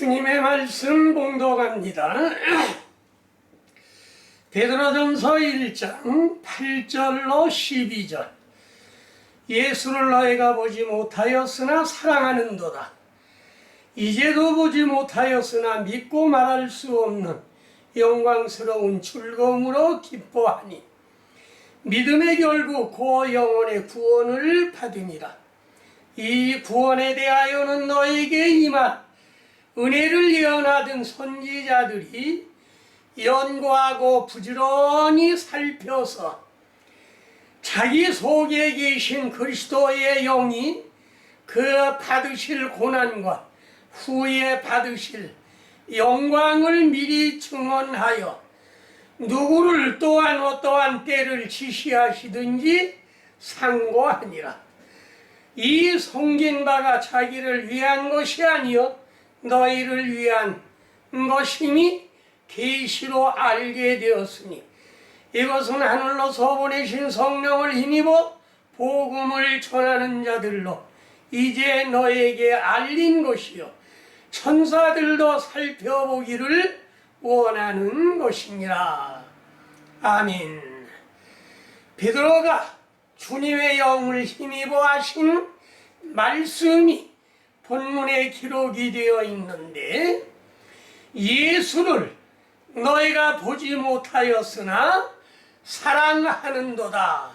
주님의 말씀 봉독합니다. 베드로전서 1장 8절로 12절. 예수를 너희가 보지 못하였으나 사랑하는도다. 이제도 보지 못하였으나 믿고 말할 수 없는 영광스러운 즐거움으로 기뻐하니 믿음의 결국 그 영혼의 구원을 받으니라. 이 구원에 대하여는 너에게 임한 은혜를 예언하던 선지자들이 연구하고 부지런히 살펴서 자기 속에 계신 그리스도의 영이 그 받으실 고난과 후에 받으실 영광을 미리 증언하여 누구를 또한 어떠한 때를 지시하시든지 상고하니라. 이 성긴 바가 자기를 위한 것이 아니요 너희를 위한 것이니 계시로 알게 되었으니 이것은 하늘로서 보내신 성령을 힘입어 복음을 전하는 자들로 이제 너에게 알린 것이요 천사들도 살펴보기를 원하는 것이니라. 아멘. 베드로가 주님의 영을 힘입어 하신 말씀이 본문에 기록이 되어 있는데, 예수를 너희가 보지 못하였으나 사랑하는도다.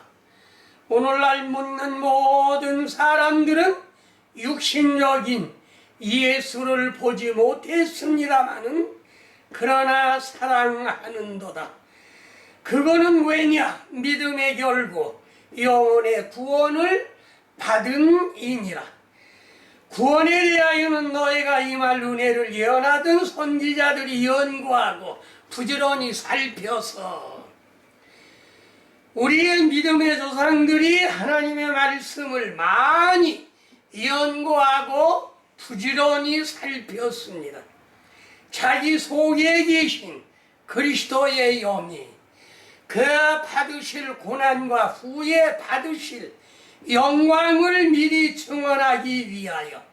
오늘날 묻는 모든 사람들은 육신적인 예수를 보지 못했습니다마는 그러나 사랑하는도다. 그거는 왜냐? 믿음의 결국 영혼의 구원을 받은 이니라. 구원에 대하여는 너희가 임할 은혜를 예언하던 선지자들이 연구하고 부지런히 살펴서 우리의 믿음의 조상들이 하나님의 말씀을 많이 연구하고 부지런히 살폈습니다. 자기 속에 계신 그리스도의 영이 그 받으실 고난과 후에 받으실 영광을 미리 증언하기 위하여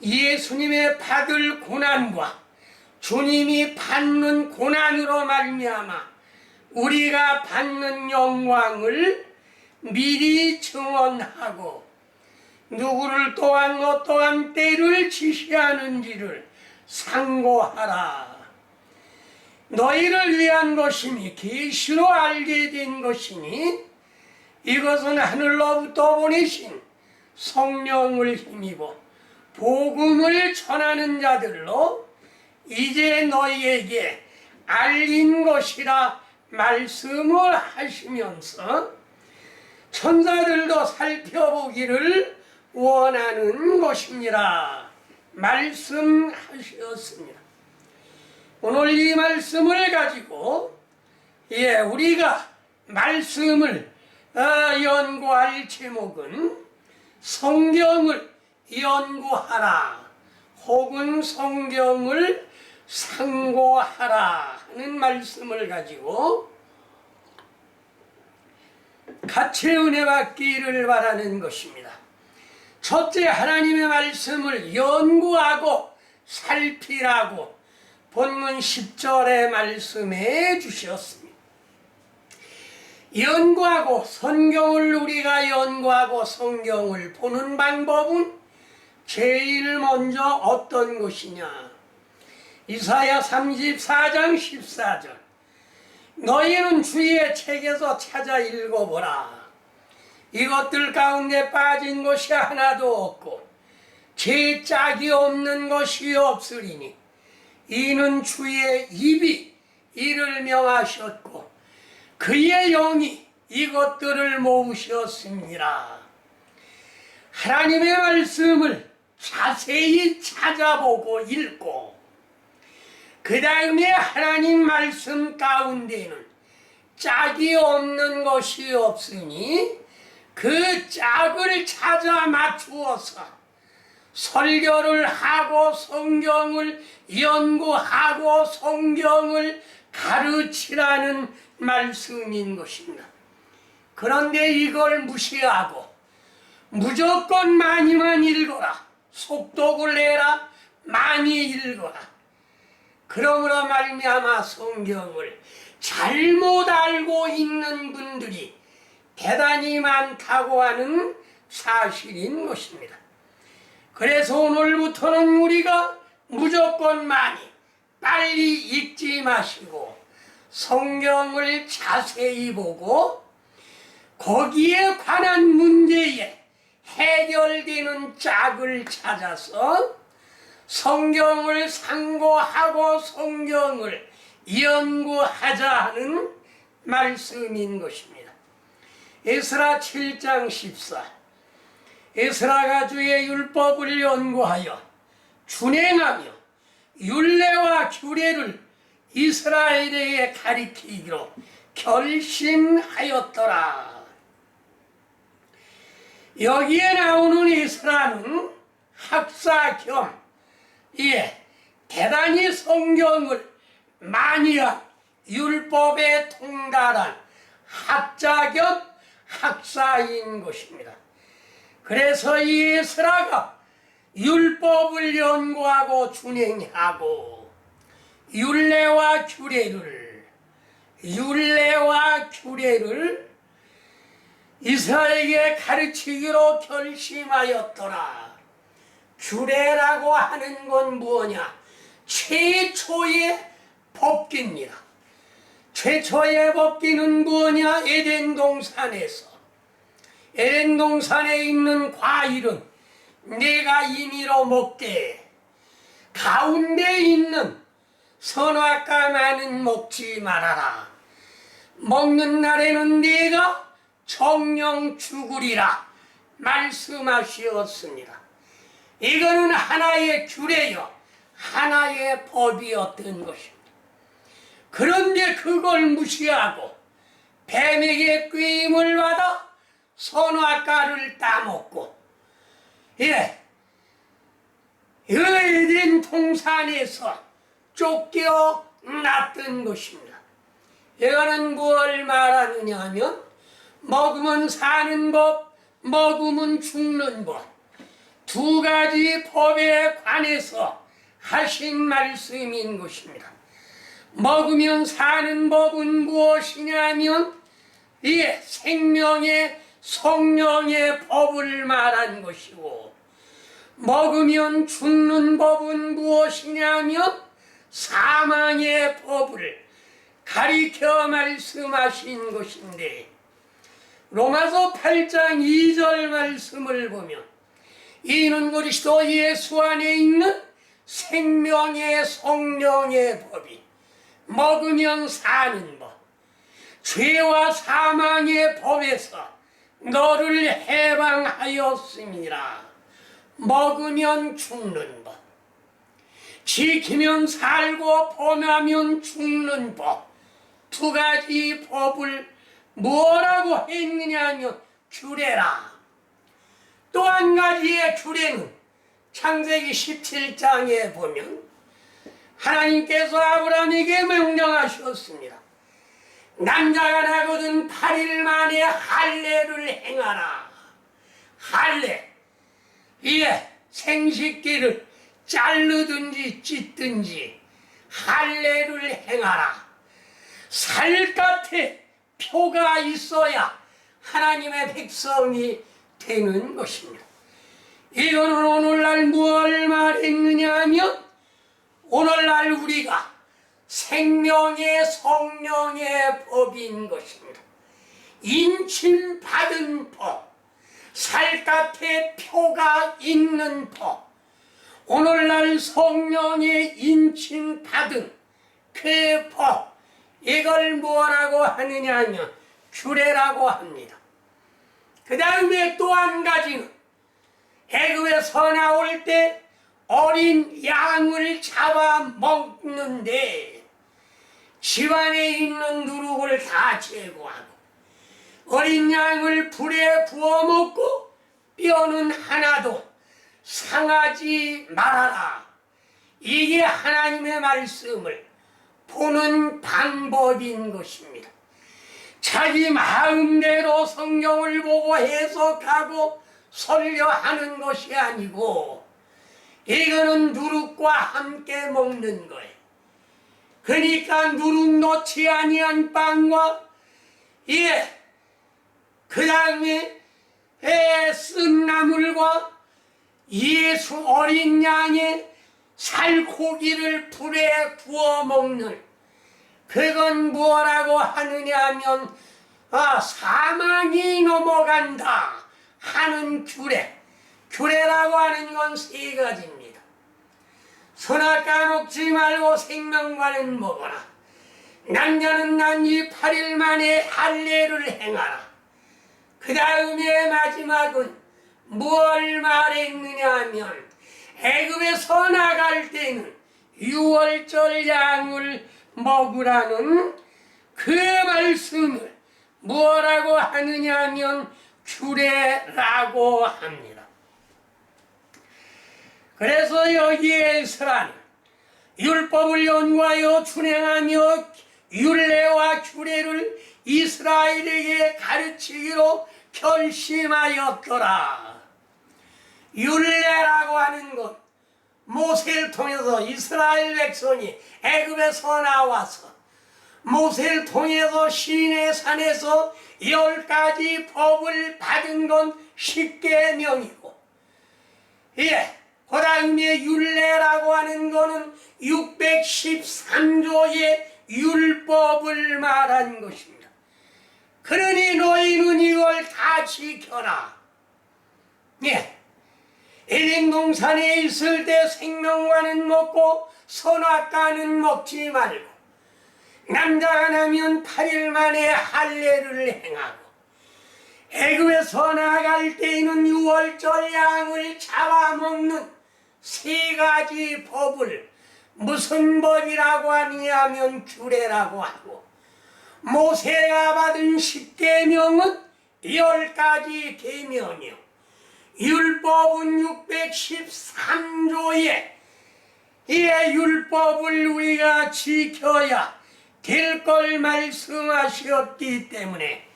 예수님의 받을 고난과 주님이 받는 고난으로 말미암아 우리가 받는 영광을 미리 증언하고 누구를 또한 어떠한 때를 지시하는지를 상고하라. 너희를 위한 것이니 계시로 알게 된 것이니 이것은 하늘로부터 보내신 성령을 힘입어 복음을 전하는 자들로 이제 너희에게 알린 것이라 말씀을 하시면서 천사들도 살펴보기를 원하는 것이니라 말씀하셨습니다. 오늘 이 말씀을 가지고 우리가 말씀을 연구할 제목은 성경을 연구하라 혹은 성경을 상고하라 하는 말씀을 가지고 같이 은혜 받기를 바라는 것입니다. 첫째, 하나님의 말씀을 연구하고 살피라고 본문 10절의 말씀해 주셨습니다. 연구하고 성경을 우리가 연구하고 성경을 보는 방법은 제일 먼저 어떤 것이냐? 이사야 34장 14절. 너희는 주의 책에서 찾아 읽어보라. 이것들 가운데 빠진 것이 하나도 없고 제 짝이 없는 것이 없으리니 이는 주의 입이 이를 명하셨고 그의 영이 이것들을 모으셨습니다. 하나님의 말씀을 자세히 찾아보고 읽고 그 다음에 하나님 말씀 가운데는 짝이 없는 것이 없으니 그 짝을 찾아 맞추어서 설교를 하고 성경을 연구하고 성경을 가르치라는 말씀인 것입니다. 그런데 이걸 무시하고 무조건 많이만 읽어라, 속독을 해라, 많이 읽어라. 그러므로 말미암아 성경을 잘못 알고 있는 분들이 대단히 많다고 하는 사실인 것입니다. 그래서 오늘부터는 우리가 무조건 많이 빨리 읽지 마시고 성경을 자세히 보고 거기에 관한 문제에 해결되는 짝을 찾아서 성경을 상고하고 성경을 연구하자 하는 말씀인 것입니다. 에스라 7장 14. 에스라가 주의 율법을 연구하여 준행하며 율례와 규례를 이스라엘에게 가리키기로 결심하였더라. 여기에 나오는 에스라는 학사 겸 대단히 성경을 많이 한 율법에 통달한 학자 겸 학사인 것입니다. 그래서 이 에스라가 율법을 연구하고 준행하고 율례와 규례를 이스라엘에게 가르치기로 결심하였더라. 규례라고 하는 건 뭐냐? 최초의 법기입니다. 최초의 법기는 뭐냐? 에덴 동산에 있는 과일은 내가 임의로 먹되 가운데 있는 선악과 나는 먹지 말아라. 먹는 날에는 네가 정령 죽으리라 말씀하시었습니다. 이거는 하나의 규례요 하나의 법이었던 것입니다. 그런데 그걸 무시하고 뱀에게 꾀임을 받아 선악과를 따먹고 에덴 동산에서 쫓겨났던 것입니다. 이거는 뭘 말하느냐 하면 먹으면 사는 법, 먹으면 죽는 법, 두 가지 법에 관해서 하신 말씀인 것입니다. 먹으면 사는 법은 무엇이냐면 생명의 성령의 법을 말한 것이고, 먹으면 죽는 법은 무엇이냐면 사망의 법을 가리켜 말씀하신 것인데, 로마서 8장 2절 말씀을 보면 이는 그리스도 예수 안에 있는 생명의 성령의 법이 먹으면 사는 법, 죄와 사망의 법에서 너를 해방하였음이라. 먹으면 죽는 법, 지키면 살고 범하면 죽는 법, 두 가지 법을 뭐라고 했느냐 하면 규례라. 또 한 가지의 규례는 창세기 17장에 보면 하나님께서 아브라함에게 명령하셨습니다. 남자가 나거든 8일 만에 할례를 행하라. 할례, 생식기를 자르든지 찢든지 할례를 행하라. 살갗에 표가 있어야 하나님의 백성이 되는 것입니다. 이거는 오늘날 무엇을 말했느냐 하면 오늘날 우리가 생명의 성령의 법인 것입니다. 인침받은 법, 살갗에 표가 있는 법, 오늘날 성령의 인침받은 그 법, 이걸 뭐라고 하느냐 하면 규례라고 합니다. 그 다음에 또 한 가지는 애굽에서 나올 때 어린 양을 잡아 먹는데 집안에 있는 누룩을 다 제거하고 어린 양을 불에 구워 먹고 뼈는 하나도 상하지 말아라. 이게 하나님의 말씀을 보는 방법인 것입니다. 자기 마음대로 성경을 보고 해석하고 설교하는 것이 아니고 이거는 누룩과 함께 먹는 거예요. 그러니까 누룩 넣지 아니한 빵과 그 다음에 쓴 나물과 예수 어린 양의 살코기를 불에 구워 먹는, 그건 뭐라고 하느냐 하면 사망이 넘어간다 하는 규례라고 하는 건 세 가지입니다. 선악과 먹지 말고 생명과는 먹어라. 남자는 난이 8일 만에 할례를 행하라. 그 다음에 마지막은 뭘 말했느냐 하면 애굽에서 나갈 때는 유월절 양을 먹으라는 그 말씀을 뭐라고 하느냐 하면 규례라고 합니다. 그래서 여기에서는 율법을 연구하여 준행하며 율례와 규례를 이스라엘에게 가르치기로 결심하였더라. 율례라고 하는 것, 모세를 통해서 이스라엘 백성이 애굽에서 나와서 모세를 통해서 시내산에서 10가지 법을 받은 건 10계명이고, 그 다음에 율례라고 하는 거는 613조의 율법을 말한 것입니다. 그러니 너희는 이걸 다 지켜라. 에덴 동산에 있을 때 생명과는 먹고 선악과는 먹지 말고, 남자가 나면 8일 만에 할례를 행하고, 애굽에서 나갈 때에는 유월절 양을 잡아먹는 세 가지 법을 무슨 법이라고 하느냐면 규례라고 하고, 모세가 받은 10계명은 10가지 계명이요, 율법은 613조의 율법을 우리가 지켜야 될 걸 말씀하셨기 때문에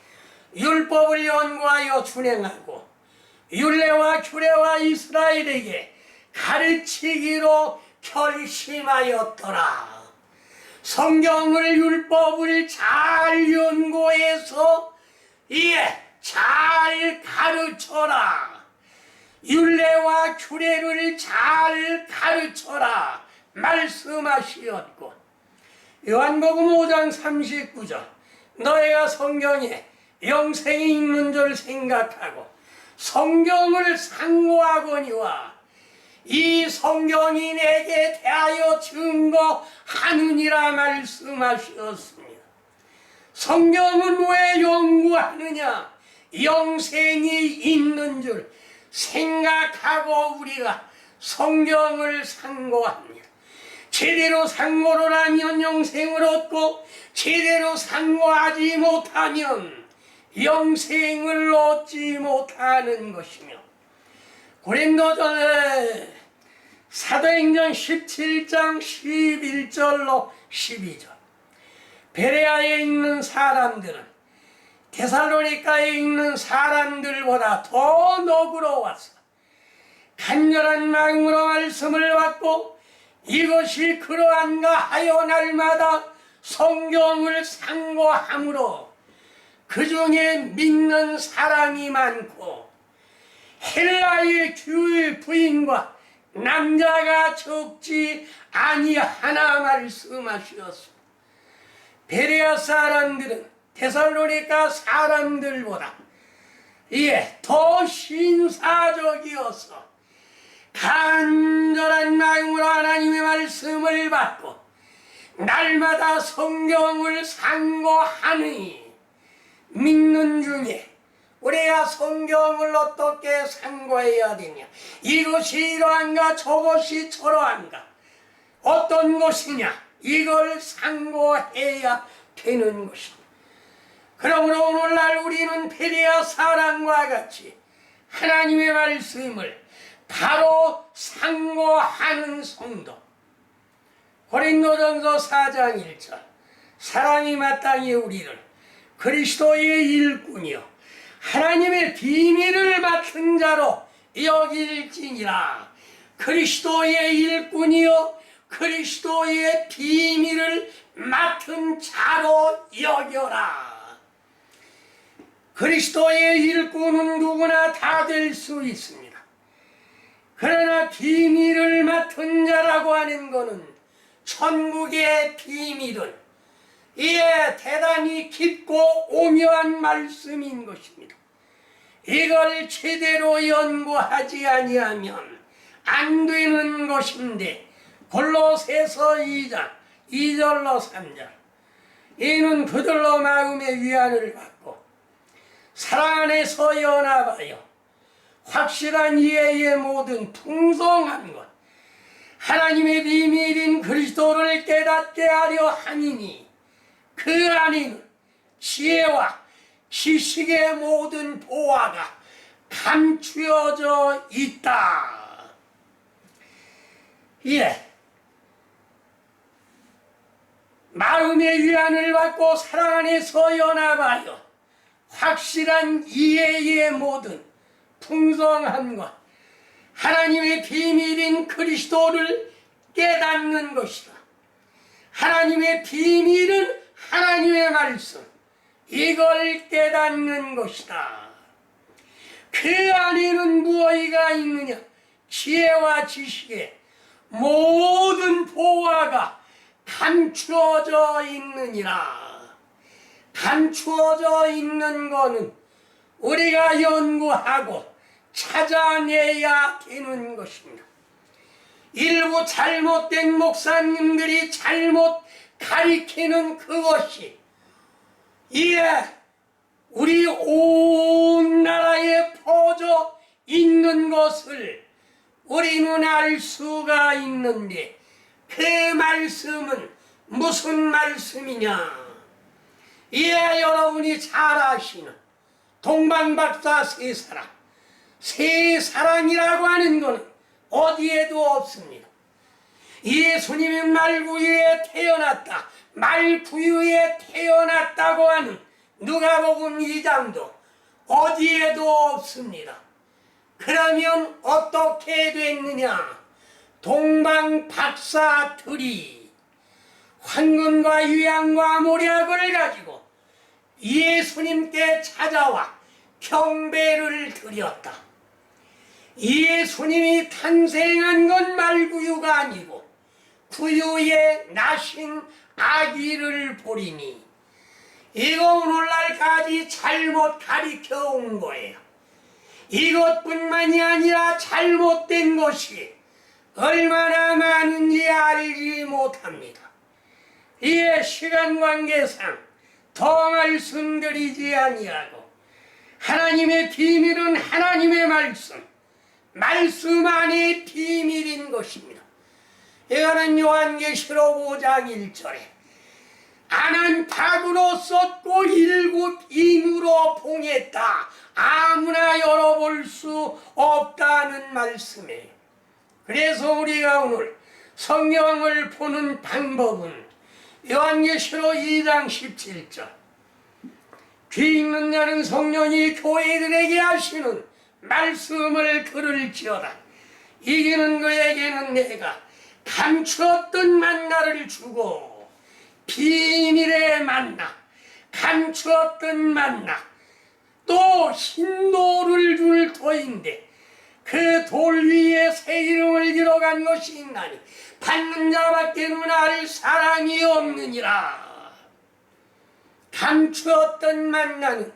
율법을 연구하여 준행하고 율례와 규례와 이스라엘에게 가르치기로 결심하였더라. 성경을 율법을 잘 연구해서 잘 가르쳐라. 율례와 규례를 잘 가르쳐라 말씀하시었고, 요한복음 5장 39절 너희가 성경에 영생이 있는 줄 생각하고 성경을 상고하거니와 이 성경이 내게 대하여 증거하느니라 말씀하셨습니다. 성경은 왜 연구하느냐? 영생이 있는 줄 생각하고 우리가 성경을 상고합니다. 제대로 상고를 하면 영생을 얻고 제대로 상고하지 못하면 영생을 얻지 못하는 것이며, 고린도전에 사도행전 17장 11절로 12절 베레아에 있는 사람들은 데살로니가에 있는 사람들보다 더 너그러워서 간절한 마음으로 말씀을 받고 이것이 그러한가 하여 날마다 성경을 상고함으로 그 중에 믿는 사람이 많고 헬라의 교회 부인과 남자가 적지 아니하나 말씀하셨습니다. 베레아 사람들은 데살로니가 사람들보다 더 신사적이어서 간절한 마음으로 하나님의 말씀을 받고 날마다 성경을 상고하니, 믿는 중에 우리가 성경을 어떻게 상고해야 되냐, 이것이 이러한가 저것이 저러한가 어떤 것이냐, 이걸 상고해야 되는 것입니다. 그러므로 오늘날 우리는 베레아 사람과 같이 하나님의 말씀을 바로 상고하는 성도, 고린도전서 4장 1절 사람이 마땅히 우리를 그리스도의 일꾼이요 하나님의 비밀을 맡은 자로 여길지니라. 그리스도의 일꾼이요 그리스도의 비밀을 맡은 자로 여겨라. 그리스도의 일꾼은 누구나 다 될 수 있습니다. 그러나 비밀을 맡은 자라고 하는 것은 천국의 비밀은 이에 대단히 깊고 오묘한 말씀인 것입니다. 이걸 제대로 연구하지 아니하면 안 되는 것인데 골로새서 2장 2절로 3절 이는 그들로 마음의 위안을 받고 사랑 안에서 연합하여 확실한 이해의 모든 풍성한 것 하나님의 비밀인 그리스도를 깨닫게 하려 하니니 그 안에는 지혜와 지식의 모든 보화가 감추어져 있다. 예, 마음의 위안을 받고 사랑 안에서 연합하여 확실한 이해의 모든 풍성함과 하나님의 비밀인 그리스도를 깨닫는 것이다. 하나님의 비밀은 하나님의 말씀, 이걸 깨닫는 것이다. 그 안에는 무엇이가 있느냐? 지혜와 지식의 모든 보화가 감추어져 있느니라. 감추어져 있는 것은 우리가 연구하고 찾아내야 되는 것입니다. 일부 잘못된 목사님들이 잘못 가리키는 그것이 이에 우리 온 나라에 퍼져 있는 것을 우리는 알 수가 있는데 그 말씀은 무슨 말씀이냐? 이에 여러분이 잘 아시는 동방박사 세 사람, 세 사람이라고 하는 것은 어디에도 없습니다. 예수님이 말구유에 태어났다, 말구유에 태어났다고 하는 누가복음 2장도 어디에도 없습니다. 그러면 어떻게 됐느냐? 동방박사들이 황금과 유향과 모략을 가지고 예수님께 찾아와 경배를 드렸다. 예수님이 탄생한 건 말구유가 아니고 구유에 나신 아기를 보리니 이거 오늘날까지 잘못 가리켜 온 거예요. 이것뿐만이 아니라 잘못된 것이 얼마나 많은지 알지 못합니다. 이에 시간 관계상 더 말씀드리지 아니하고 하나님의 비밀은 하나님의 말씀, 말씀 안에 비밀인 것입니다. 이거는 요한계시록 5장 1절에 아는 닭으로 썼고 일곱 인으로 봉했다. 아무나 열어볼 수 없다는 말씀이에요. 그래서 우리가 오늘 성경을 보는 방법은 요한계시록 2장 17절 귀 있는 자는 성령이 교회들에게 하시는 말씀을 들을지어다. 이기는 그에게는 내가 감추었던 만나를 주고 비밀의 만나, 감추었던 만나, 또 흰돌을 줄 터인데 그 돌 위에 새 이름을 기록한 것이 있나니 받는 자밖에는 알 사람이 없느니라. 감추었던 만나는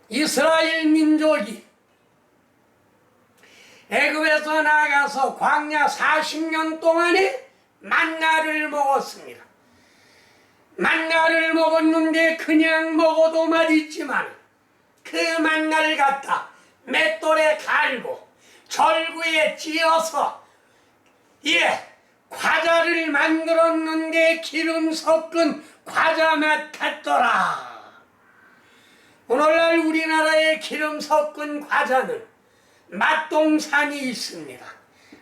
이스라엘 민족이 애굽에서 나가서 광야 40년 동안에 만나를 먹었습니다. 만나를 먹었는데 그냥 먹어도 맛있지만 그 만나를 갖다 맷돌에 갈고 절구에 찧어서 과자를 만들었는데 기름 섞은 과자 맛 같더라. 오늘날 우리나라에 기름 섞은 과자는 맛동산이 있습니다.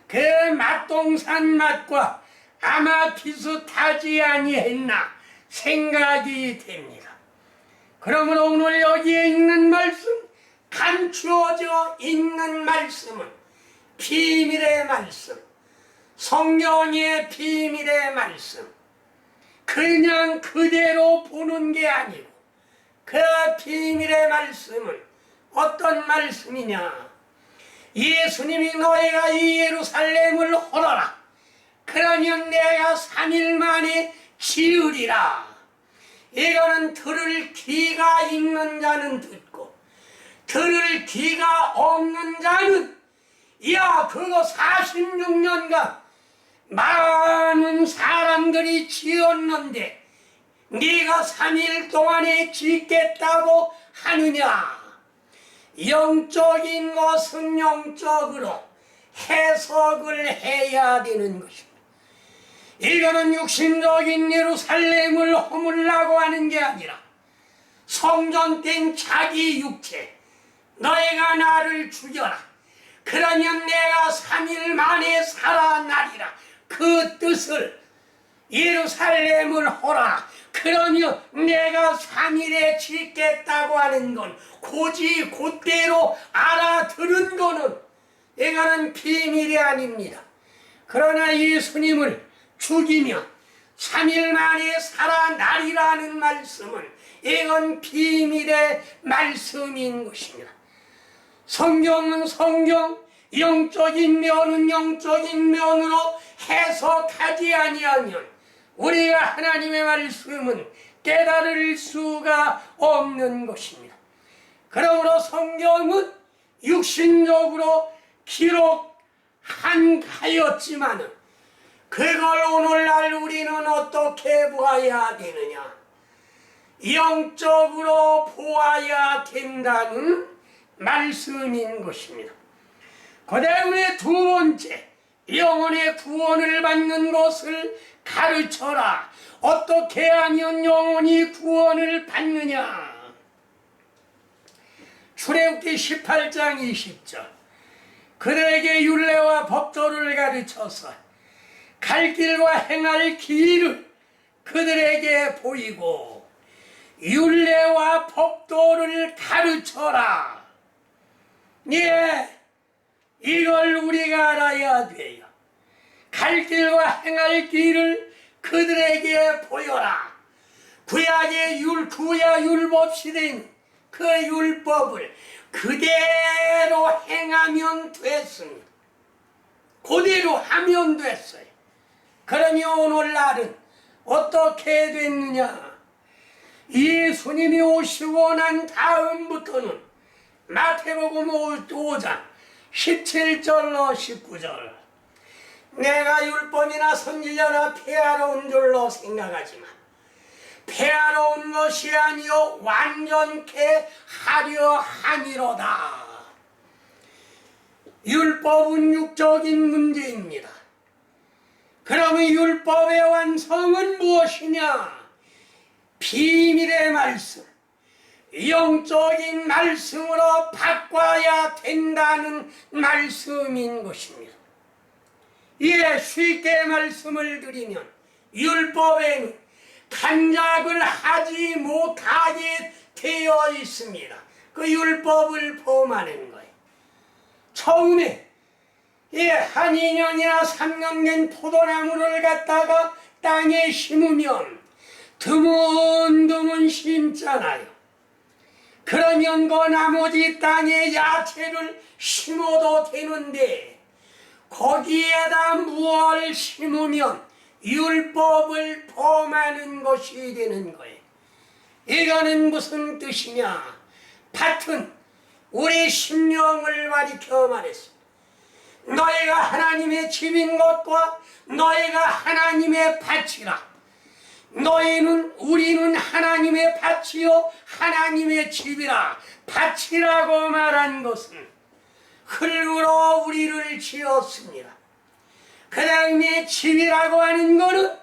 그 맛동산 맛과 아마 비슷하지 아니했나 생각이 됩니다. 그러므로 오늘 여기에 있는 말씀 감추어져 있는 말씀은 비밀의 말씀, 성경의 비밀의 말씀, 그냥 그대로 보는 게 아니고 그 비밀의 말씀은 어떤 말씀이냐? 예수님이 너희가 이 예루살렘을 헐어라. 그러면 내가 3일 만에 지으리라. 이거는 들을 귀가 있는 자는 듣고 들을 귀가 없는 자는 야 그거 46년간 많은 사람들이 지었는데 네가 3일 동안에 짓겠다고 하느냐. 영적인 것은 영적으로 해석을 해야 되는 것입니다. 이거는 육신적인 예루살렘을 허물라고 하는 게 아니라 성전된 자기 육체, 너희가 나를 죽여라. 그러면 내가 3일 만에 살아나리라. 그 뜻을 예루살렘을 허라. 그러면 내가 3일에 짓겠다고 하는 건 고지 곧대로 알아들은 거는 이거는 비밀이 아닙니다. 그러나 예수님을 죽이면 3일 만에 살아나리라는 말씀은 이건 비밀의 말씀인 것입니다. 성경은 성경, 영적인 면은 영적인 면으로 해석하지 아니하면 우리가 하나님의 말씀은 깨달을 수가 없는 것입니다. 그러므로 성경은 육신적으로 기록한 하였지만은 그걸 오늘날 우리는 어떻게 보아야 되느냐? 영적으로 보아야 된다는 말씀인 것입니다. 그 다음에 두 번째, 영혼의 구원을 받는 것을 가르쳐라. 어떻게 하면 영혼이 구원을 받느냐? 출애굽기 18장 20절 그들에게 율례와 법도를 가르쳐서 갈 길과 행할 길을 그들에게 보이고 율례와 법도를 가르쳐라. 예, 이걸 우리가 알아야 돼요. 갈 길과 행할 길을 그들에게 보여라. 구약의 구약 율법 시대인 그 율법을 그대로 행하면 됐습니다. 그대로 하면 됐어요. 그러면 오늘날은 어떻게 됐느냐? 예수님이 오시고 난 다음부터는 마태복음 5장 17절로 19절 내가 율법이나 선지자나 폐하러 온 줄로 생각하지만 폐하러 온 것이 아니요 완전케 하려 함이로다. 율법은 육적인 문제입니다. 그러면 율법의 완성은 무엇이냐? 비밀의 말씀, 영적인 말씀으로 바꿔야 된다는 말씀인 것입니다. 예, 쉽게 말씀을 드리면 율법에는 간작을 하지 못하게 되어 있습니다. 그 율법을 범하는 거예요. 처음에 한 2년이나 3년 된 포도나무를 갖다가 땅에 심으면 드문드문 심잖아요. 그러면 그 나머지 땅에 야채를 심어도 되는데 거기에다 무엇을 심으면 율법을 범하는 것이 되는 거예요. 이거는 무슨 뜻이냐? 밭은 우리 심령을 가리켜 말했습니다. 너희가 하나님의 집인 것과 너희가 하나님의 밭이라. 우리는 하나님의 밭이요 하나님의 집이라. 밭이라고 말한 것은 흙으로 우리를 지었습니다. 그 다음에 집이라고 하는 것은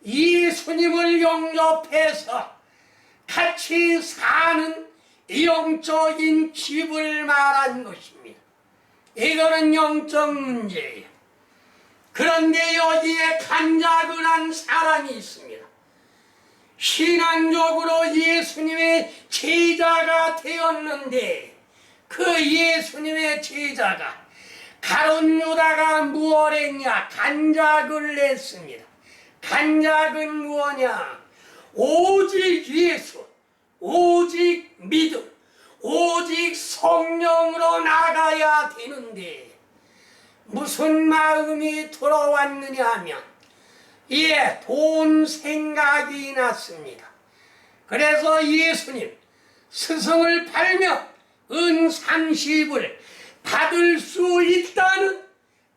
예수님을 영접해서 같이 사는 영적인 집을 말한 것입니다. 이거는 영적 문제예요. 그런데 여기에 간작을 한 사람이 있습니다. 신앙적으로 예수님의 제자가 되었는데 그 예수님의 제자가 가룟 유다가 무엇 했냐? 간작을 냈습니다. 간작은 무엇냐? 오직 예수, 오직 믿음, 오직 성령으로 나가야 되는데 무슨 마음이 들어왔느냐 하면 돈 생각이 났습니다. 그래서 예수님 스승을 팔며 은 30을 받을 수 있다는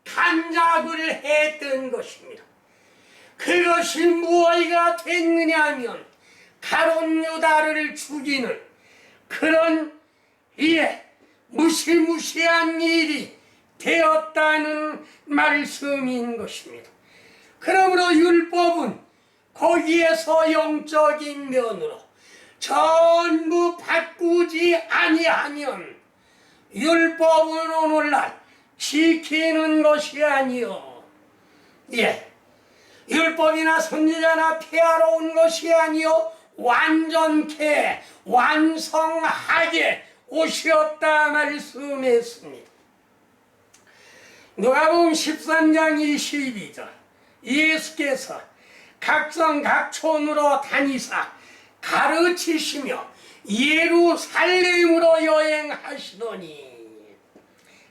간작을 했던 것입니다. 그것이 무엇이가 됐느냐 하면 가룟 유다를 죽이는 그런 무시무시한 일이 되었다는 말씀인 것입니다. 그러므로 율법은 거기에서 영적인 면으로 전부 바꾸지 아니하면 율법은 오늘날 지키는 것이 아니요 율법이나 선지자나 폐하러 온 것이 아니요 완전케 완성하게 오셨다 말씀했습니다. 누가복음 13장 22절 예수께서 각성 각촌으로 다니사 가르치시며 예루살렘으로 여행하시더니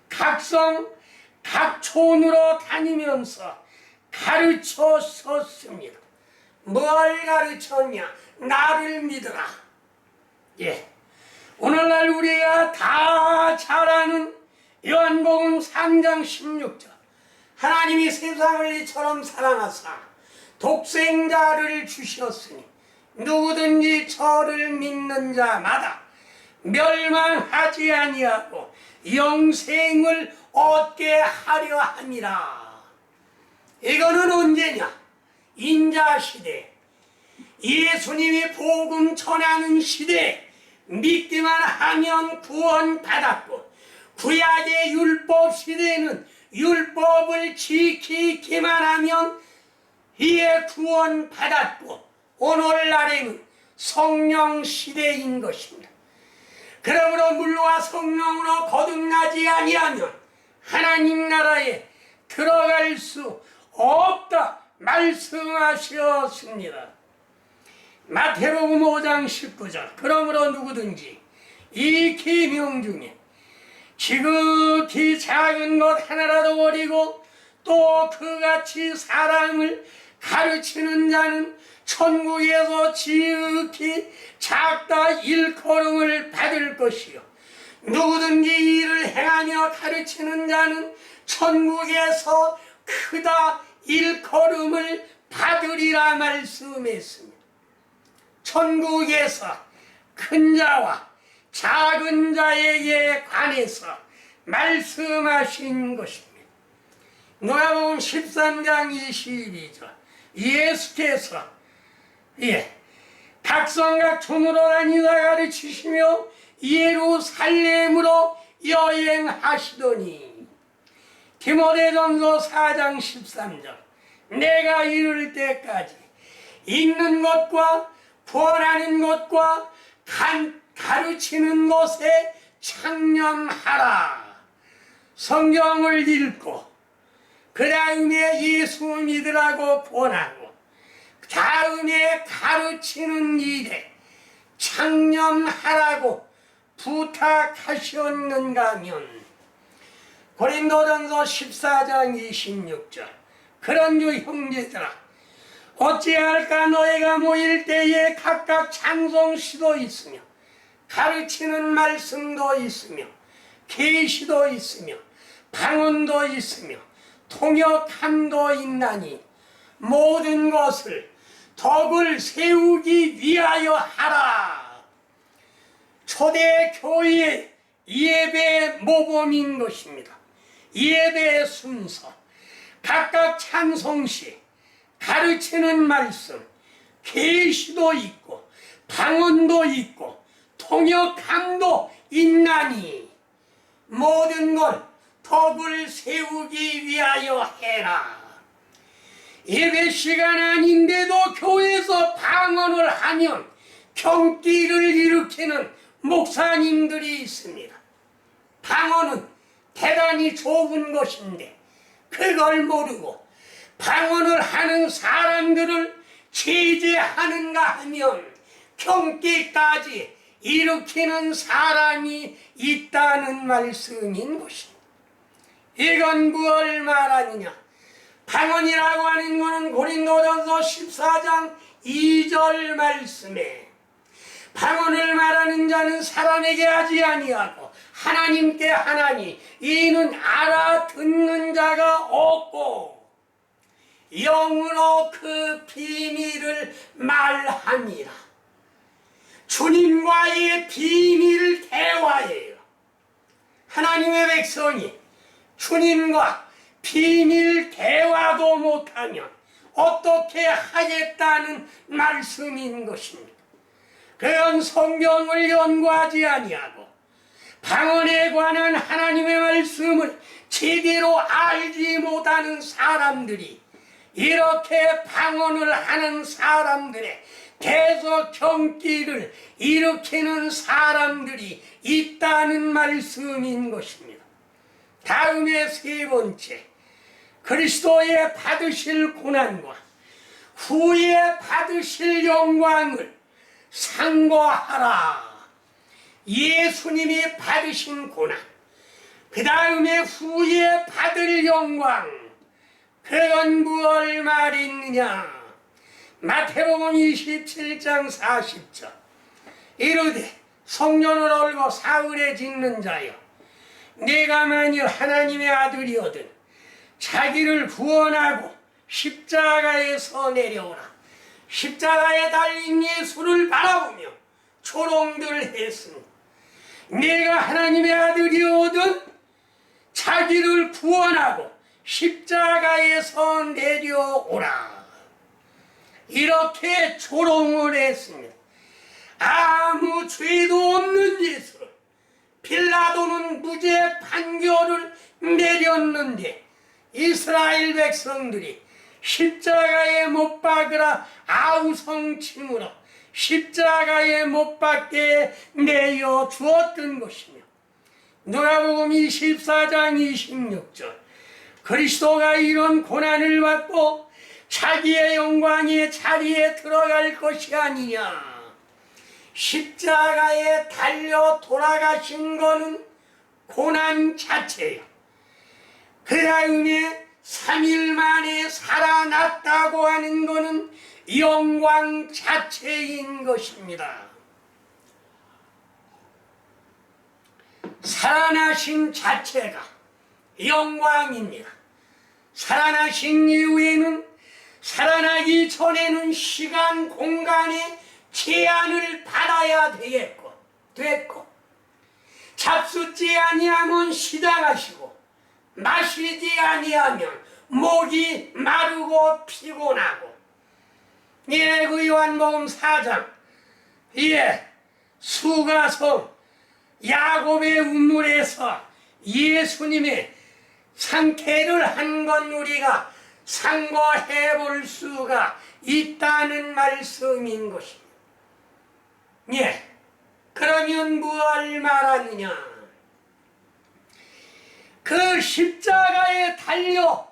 각성 각촌으로 다니면서 가르쳤었습니다. 뭘 가르쳤냐? 나를 믿으라. 오늘날 우리가 다 잘 아는 요한복음 3장 16절 하나님이 세상을 이처럼 사랑하사 독생자를 주셨으니 누구든지 저를 믿는 자마다 멸망하지 아니하고 영생을 얻게 하려 함이라. 이거는 언제냐? 인자시대 예수님이 복음 전하는 시대 믿기만 하면 구원받았고 구약의 율법 시대는 율법을 지키기만 하면 이에 구원받았고 오늘날에는 성령 시대인 것입니다. 그러므로 물과 성령으로 거듭나지 아니하면 하나님 나라에 들어갈 수 없다 말씀하셨습니다. 마태복음 5장 19절 그러므로 누구든지 이 계명 중에 지극히 작은 것 하나라도 버리고 또 그같이 사람을 가르치는 자는 천국에서 지극히 작다 일컬음을 받을 것이요 누구든지 이를 행하며 가르치는 자는 천국에서 크다 일컬음을 받으리라 말씀했습니다. 천국에서 큰 자와 작은 자에게 관해서 말씀하신 것입니다. 누가복음 13장 22절 예수께서 각성각촌으로 다니다 가르치시며 예루살렘으로 여행하시더니 디모데전서 4장 13절 내가 이를 때까지 읽는 것과 구원하는 것과 가르치는 것에 창념하라. 성경을 읽고 그 다음에 예수 믿으라고 권하고 다음에 가르치는 일에 창념하라고 부탁하셨는가 하면 고린도전서 14장 26절 그런즉 형제들아 어찌할까 너희가 모일 때에 각각 찬송시도 있으며 가르치는 말씀도 있으며 계시도 있으며 방언도 있으며 통역함도 있나니 모든 것을 덕을 세우기 위하여 하라. 초대 교회의 예배 모범인 것입니다. 예배 순서 각각 찬송시 가르치는 말씀 계시도 있고 방언도 있고 통역함도 있나니 모든 걸 덕을 세우기 위하여 해라. 예배 시간 아닌데도 교회에서 방언을 하면 경기를 일으키는 목사님들이 있습니다. 방언은 대단히 좁은 것인데 그걸 모르고 방언을 하는 사람들을 제재하는가 하면 경계까지 일으키는 사람이 있다는 말씀인 것입니다. 이건 무엇을 말하느냐? 방언이라고 하는 것은 고린도전서 14장 2절 말씀에 방언을 말하는 자는 사람에게 하지 아니하고 하나님께 하나니 이는 알아듣는 자가 없고 영으로 그 비밀을 말함이라. 주님과의 비밀 대화예요. 하나님의 백성이 주님과 비밀 대화도 못하면 어떻게 하겠다는 말씀인 것입니다. 그런 성경을 연구하지 아니하고 방언에 관한 하나님의 말씀을 제대로 알지 못하는 사람들이 이렇게 방언을 하는 사람들의 계속 경기를 일으키는 사람들이 있다는 말씀인 것입니다. 다음에 세 번째, 그리스도의 받으실 고난과 후에 받으실 영광을 상고하라. 예수님이 받으신 고난, 그 다음에 후에 받을 영광, 그건 무엇 말이느냐? 마태복음 27장 40절 이르되 성전을 얼고 사흘에 짓는 자여, 네가 만일 하나님의 아들이거든 자기를 구원하고 십자가에서 내려오라. 십자가에 달린 예수를 바라보며 조롱들 했으니 네가 하나님의 아들이거든 자기를 구원하고 십자가에서 내려오라. 이렇게 조롱을 했습니다. 아무 죄도 없는 예수를 빌라도는 무죄 판결을 내렸는데 이스라엘 백성들이 십자가에 못 박으라 아우성칭으로 십자가에 못 박게 내어 주었던 것이며, 누가복음 24장 26절 그리스도가 이런 고난을 받고 자기의 영광의 자리에 들어갈 것이 아니냐. 십자가에 달려 돌아가신 것은 고난 자체예요. 그 다음에 3일 만에 살아났다고 하는 것은 영광 자체인 것입니다. 살아나신 자체가 영광입니다. 살아나신 이후에는, 살아나기 전에는 시간 공간의 제한을 받아야 됐고 잡숫지 아니하면 시장하시고 마시지 아니하면 목이 마르고 피곤하고, 그 요한복음 4장 수가성 야곱의 우물에서 예수님의 상태를 한 건 우리가 상고해 볼 수가 있다는 말씀인 것입니다. 그러면 무엇을 말하느냐? 그 십자가에 달려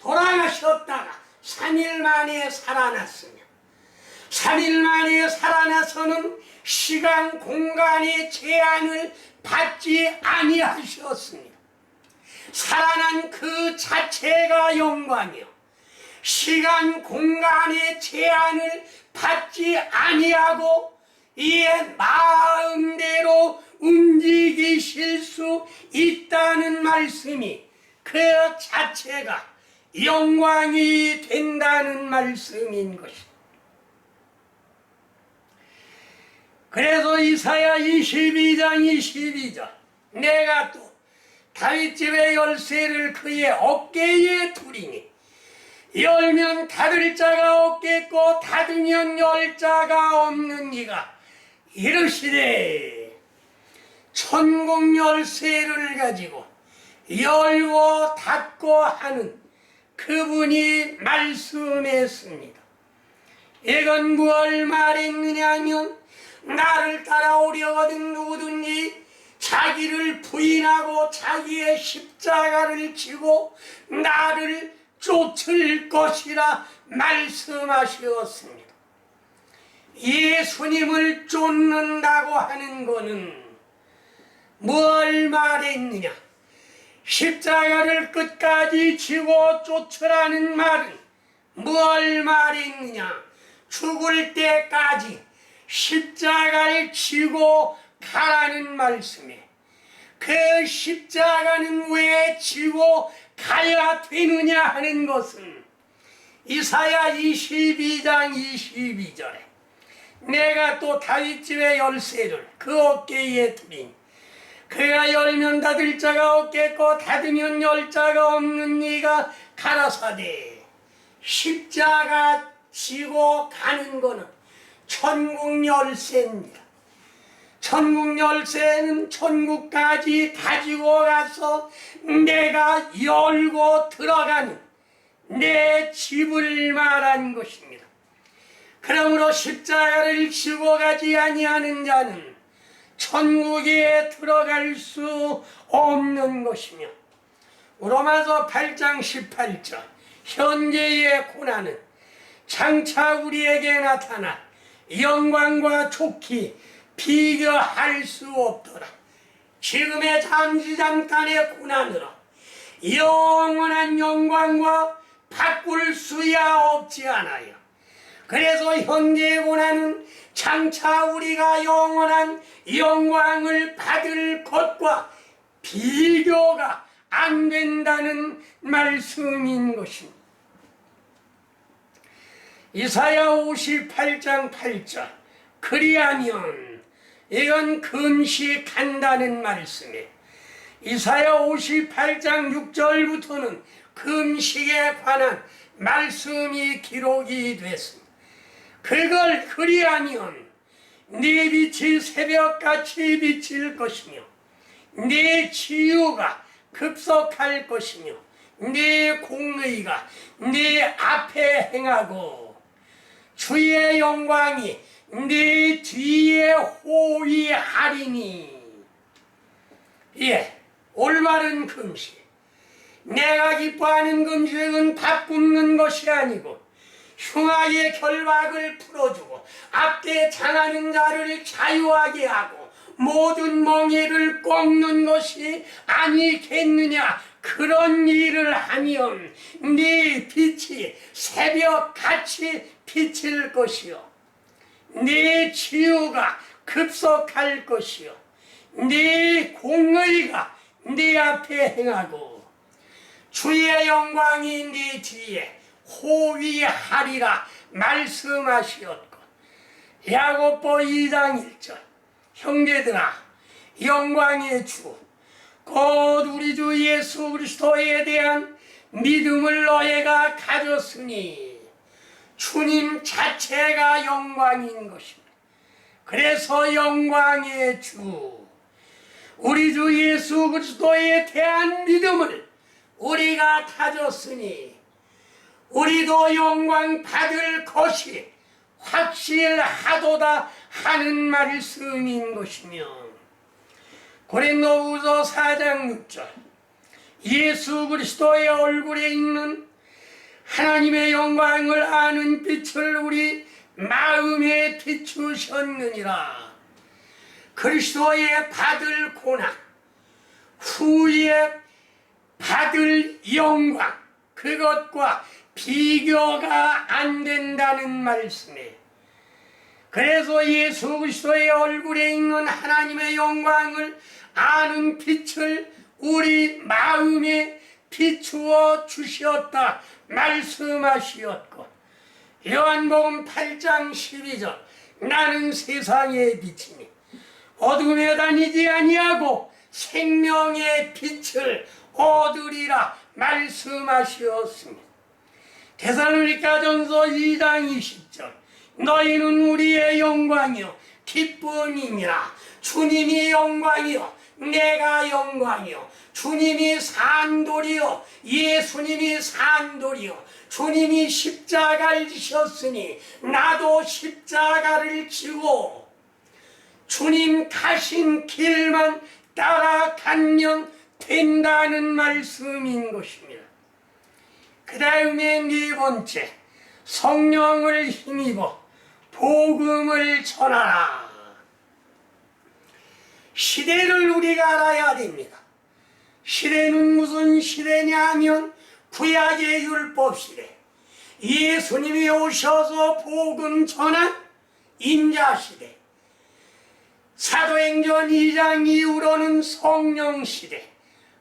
돌아가셨다가 3일 만에 살아났으며, 3일 만에 살아나서는 시간 공간의 제한을 받지 아니하셨습니다. 살아난 그 자체가 영광이요, 시간 공간의 제한을 받지 아니하고 이에 마음대로 움직이실 수 있다는 말씀이 그 자체가 영광이 된다는 말씀인 것입니다. 그래서 이사야 22장 22절 내가 또 다윗집의 열쇠를 그의 어깨에 두리니 열면 닫을 자가 없겠고 닫으면 열 자가 없는 이가 이르시되, 천국 열쇠를 가지고 열고 닫고 하는 그분이 말씀했습니다. 이건 무엇을 말했느냐 하면, 나를 따라오려거든 누구든지 자기를 부인하고 자기의 십자가를 지고 나를 쫓을 것이라 말씀하셨습니다. 예수님을 쫓는다고 하는 것은 뭘 말했느냐? 십자가를 끝까지 지고 쫓으라는 말은 뭘 말했느냐? 죽을 때까지 십자가를 지고 가라는 말씀에, 그 십자가는 왜 지고 가야 되느냐 하는 것은 이사야 22장 22절에 내가 또 다윗집의 열쇠를 그 어깨에 두리니 그가 열면 닫을 자가 없겠고 닫으면 열 자가 없는 이가 가라사대. 십자가 지고 가는 것은 천국 열쇠입니다. 천국 열쇠는 천국까지 가지고 가서 내가 열고 들어가는 내 집을 말한 것입니다. 그러므로 십자가를 지고 가지 아니하는 자는 천국에 들어갈 수 없는 것이며, 로마서 8장 18절 현재의 고난은 장차 우리에게 나타나 영광과 좋기 비교할 수 없더라. 지금의 잠시 잠깐의 고난으로 영원한 영광과 바꿀 수야 없지 않아요. 그래서 현재의 고난은 장차 우리가 영원한 영광을 받을 것과 비교가 안 된다는 말씀인 것입니다. 이사야 58장 8절 그리하면 이건 금식한다는 말씀에, 이사야 58장 6절부터는 금식에 관한 말씀이 기록이 됐습니다. 그걸 그리하면 네 빛이 새벽같이 비칠 것이며 네 치유가 급속할 것이며 네 공의가 네 앞에 행하고 주의 영광이 네 뒤에 호위하리니. 예, 올바른 금식, 내가 기뻐하는 금식은 밥 굶는 것이 아니고 흉악의 결박을 풀어주고 앞에 장하는 자를 자유하게 하고 모든 멍에를 꺾는 것이 아니겠느냐. 그런 일을 하면 네 빛이 새벽같이 비칠 것이요 네 치유가 급속할 것이요 네 공의가 네 앞에 행하고 주의 영광이 네 뒤에 호위하리라 말씀하시었고, 야고보 2장 1절 형제들아 영광의 주 곧 우리 주 예수 그리스도에 대한 믿음을 너희가 가졌으니 주님 자체가 영광인 것입니다. 그래서 영광의 주 우리 주 예수 그리스도에 대한 믿음을 우리가 가졌으니 우리도 영광 받을 것이 확실하도다 하는 말씀인 것이며, 고린도후서 4장 6절 예수 그리스도의 얼굴에 있는 하나님의 영광을 아는 빛을 우리 마음에 비추셨느니라. 그리스도의 받을 고난 후에 받을 영광, 그것과 비교가 안 된다는 말씀에, 그래서 예수 그리스도의 얼굴에 있는 하나님의 영광을 아는 빛을 우리 마음에 비추어 주셨다 말씀하시었고, 요한복음 8장 12절 나는 세상의 빛이니 어둠에 다니지 아니하고 생명의 빛을 얻으리라 말씀하시었습니다. 데살로니가전서 2장 20절 너희는 우리의 영광이요 기쁨이니라. 주님이 영광이요 내가 영광이요 주님이 산돌이요 예수님이 산돌이요 주님이 십자가를 지셨으니 나도 십자가를 지고 주님 가신 길만 따라가면 된다는 말씀인 것입니다. 그 다음에 네 번째, 성령을 힘입어 복음을 전하라. 시대를 우리가 알아야 됩니다. 시대는 무슨 시대냐 하면 구약의 율법 시대, 예수님이 오셔서 복음 전한 인자 시대, 사도행전 2장 이후로는 성령 시대.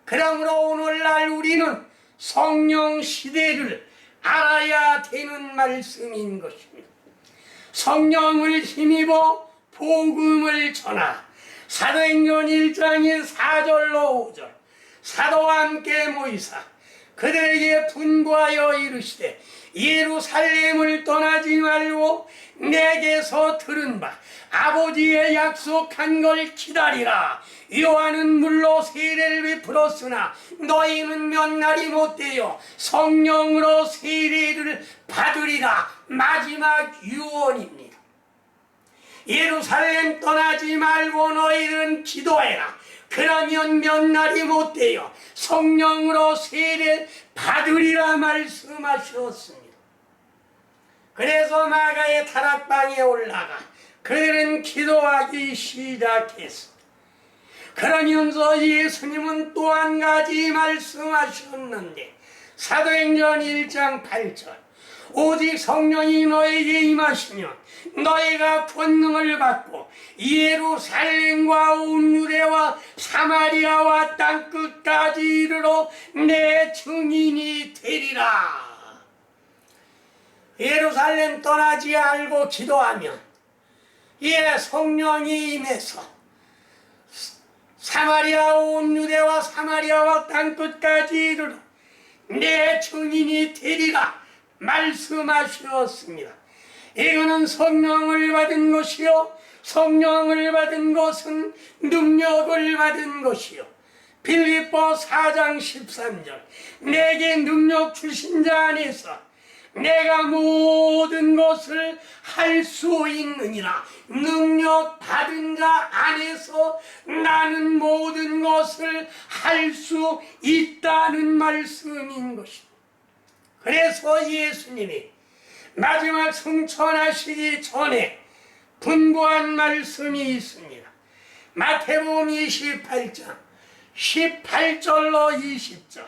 그러므로 오늘날 우리는 성령 시대를 알아야 되는 말씀인 것입니다. 성령을 힘입어 복음을 전하. 사도행전 1장의 4절로 5절. 사도와 함께 모이사 그들에게 분부하여 이르시되 예루살렘을 떠나지 말고 내게서 들은 바 아버지의 약속한 걸 기다리라. 요한은 물로 세례를 베풀었으나 너희는 몇 날이 못되어 성령으로 세례를 받으리라. 마지막 유언입니다. 예루살렘 떠나지 말고 너희는 기도해라. 그러면 몇 날이 못되어 성령으로 세례 받으리라 말씀하셨습니다. 그래서 마가의 다락방에 올라가 그들은 기도하기 시작했습니다. 그러면서 예수님은 또 한 가지 말씀하셨는데 사도행전 1장 8절 오직 성령이 너에게 임하시면 너희가 권능을 받고 예루살렘과 온 유대와 사마리아와 땅끝까지 이르러 내 증인이 되리라. 예루살렘 떠나지 않고 기도하면 성령이 임해서 사마리아 온 유대와 사마리아와 땅끝까지 이르러 내 증인이 되리라 말씀하셨습니다. 이거는 성령을 받은 것이요, 성령을 받은 것은 능력을 받은 것이요. 빌립보 4장 13절 내게 능력 주신 자 안에서 내가 모든 것을 할 수 있느니라. 능력 받은 자 안에서 나는 모든 것을 할 수 있다는 말씀인 것입니다. 그래서 예수님이 마지막 승천하시기 전에 분부한 말씀이 있습니다. 마태복음 28장 18절로 20절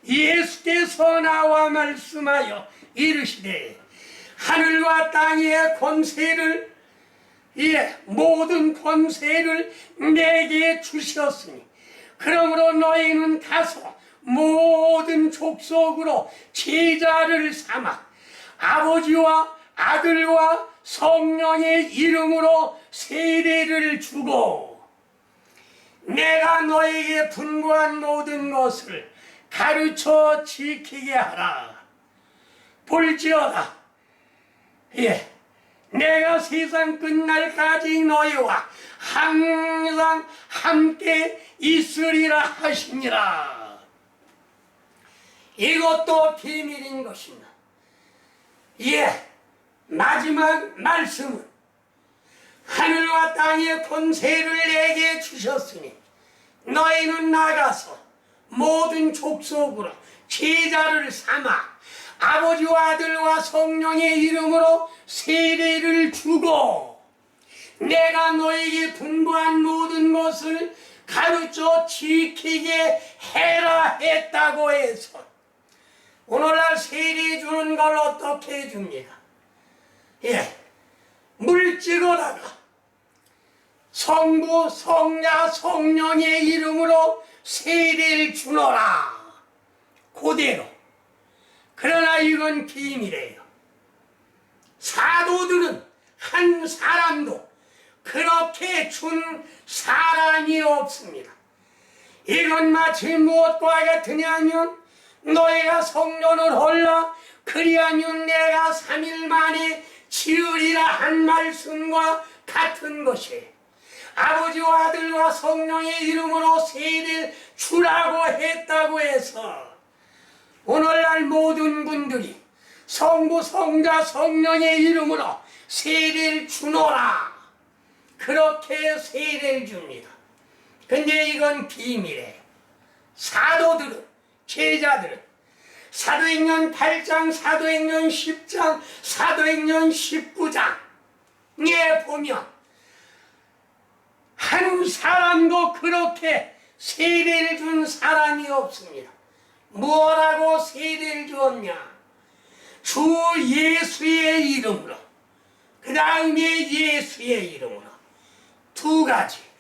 예수께서 나와 말씀하여 이르시되 하늘과 땅의 권세를 모든 권세를 내게 주셨으니 그러므로 너희는 가서 모든 족속으로 제자를 삼아 아버지와 아들과 성령의 이름으로 세례를 주고 내가 너에게 분부한 모든 것을 가르쳐 지키게 하라. 볼지어다 내가 세상 끝날까지 너희와 항상 함께 있으리라 하시니라. 이것도 비밀인 것입니다. 마지막 말씀은 하늘과 땅의 권세를 내게 주셨으니 너희는 나가서 모든 족속으로 제자를 삼아 아버지와 아들과 성령의 이름으로 세례를 주고 내가 너에게 분부한 모든 것을 가르쳐 지키게 해라 했다고 해서 오늘날 세례 주는 걸 어떻게 해줍니까? 물 찍어다가 성부, 성자, 성령의 이름으로 세례를 주노라. 그대로. 그러나 이건 비밀이에요. 사도들은 한 사람도 그렇게 준 사람이 없습니다. 이건 마치 무엇과 같으냐면 너희가 성전을 헐라 그리하면 내가 3일 만에 지으리라 한 말씀과 같은 것이에요. 아버지와 아들과 성령의 이름으로 세례를 주라고 했다고 해서 오늘날 모든 분들이 성부, 성자, 성령의 이름으로 세례를 주노라 그렇게 세례를 줍니다. 근데 이건 비밀이에요. 사도들은, 제자들은 사도행전 8장, 사도행전 10장, 사도행전 19장에 보면 한 사람도 그렇게 세례를 준 사람이 없습니다. 뭐라고 세례를 주었냐? 주 예수의 이름으로, 그 다음에 예수의 이름으로. 두 가지.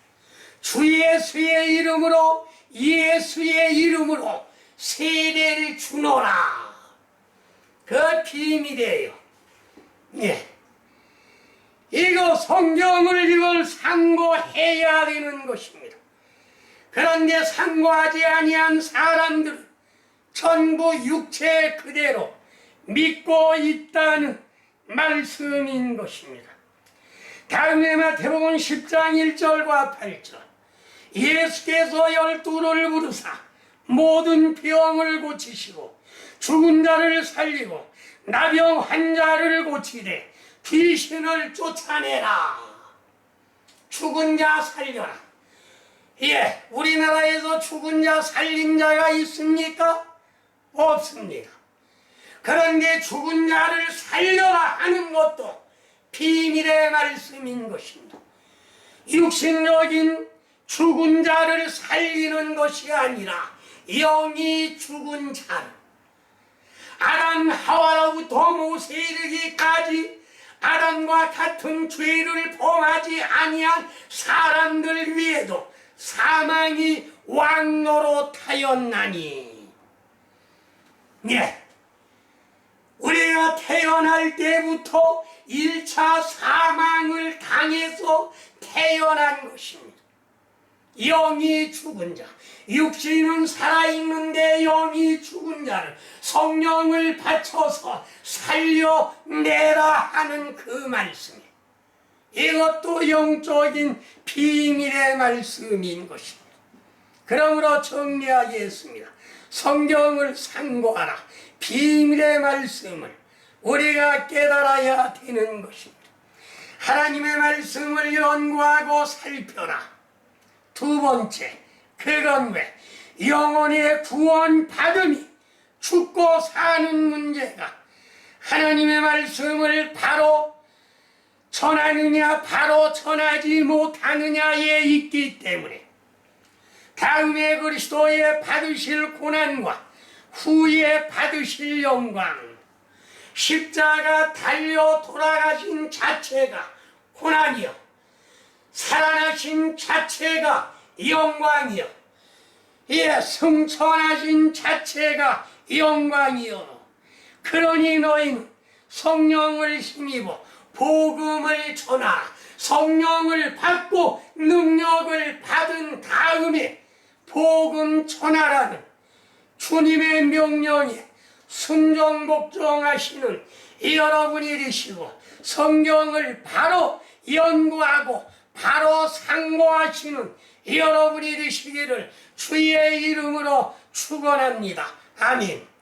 주 예수의 이름으로, 예수의 이름으로 세례를 주노라. 그 비밀이에요. 예. 이거 성경을 이걸 상고해야 되는 것입니다. 그런데 상고하지 아니한 사람들은 전부 육체 그대로 믿고 있다는 말씀인 것입니다. 다음에 마태복음 10장 1절과 8절. 예수께서 12를 부르사 모든 병을 고치시고 죽은 자를 살리고 나병 환자를 고치되 귀신을 쫓아내라. 죽은 자 살려라. 예, 우리나라에서 죽은 자 살린 자가 있습니까? 없습니다. 그런데 죽은 자를 살려라 하는 것도 비밀의 말씀인 것입니다. 육신적인 죽은 자를 살리는 것이 아니라 영이 죽은 자를, 아담 하와로부터 모세에 이르기까지 아담과 같은 죄를 범하지 아니한 사람들 위에도 사망이 왕노릇하였나니. 예, 우리가 태어날 때부터 1차 사망을 당해서 태어난 것입니다. 영이 죽은 자, 육신은 살아있는데 영이 죽은 자를 성령을 바쳐서 살려내라 하는 그 말씀이에요. 이것도 영적인 비밀의 말씀인 것입니다. 그러므로 정리하겠습니다. 성경을 상고하라. 비밀의 말씀을 우리가 깨달아야 되는 것입니다. 하나님의 말씀을 연구하고 살펴라. 두 번째, 그건 왜 영혼의 구원 받음이 죽고 사는 문제가 하나님의 말씀을 바로 전하느냐 바로 전하지 못하느냐에 있기 때문에 다음에 그리스도의 받으실 고난과 후에 받으실 영광, 십자가 달려 돌아가신 자체가 고난이요 살아나신 자체가 영광이요, 예, 승천하신 자체가 영광이요. 그러니 너희는 성령을 힘입어 복음을 전하라. 성령을 받고 능력을 받은 다음에 복음 전하라는 주님의 명령에 순종복종하시는 여러분이 되시고 성경을 바로 연구하고 바로 상고하시는 여러분이 되시기를 주의 이름으로 축원합니다. 아멘.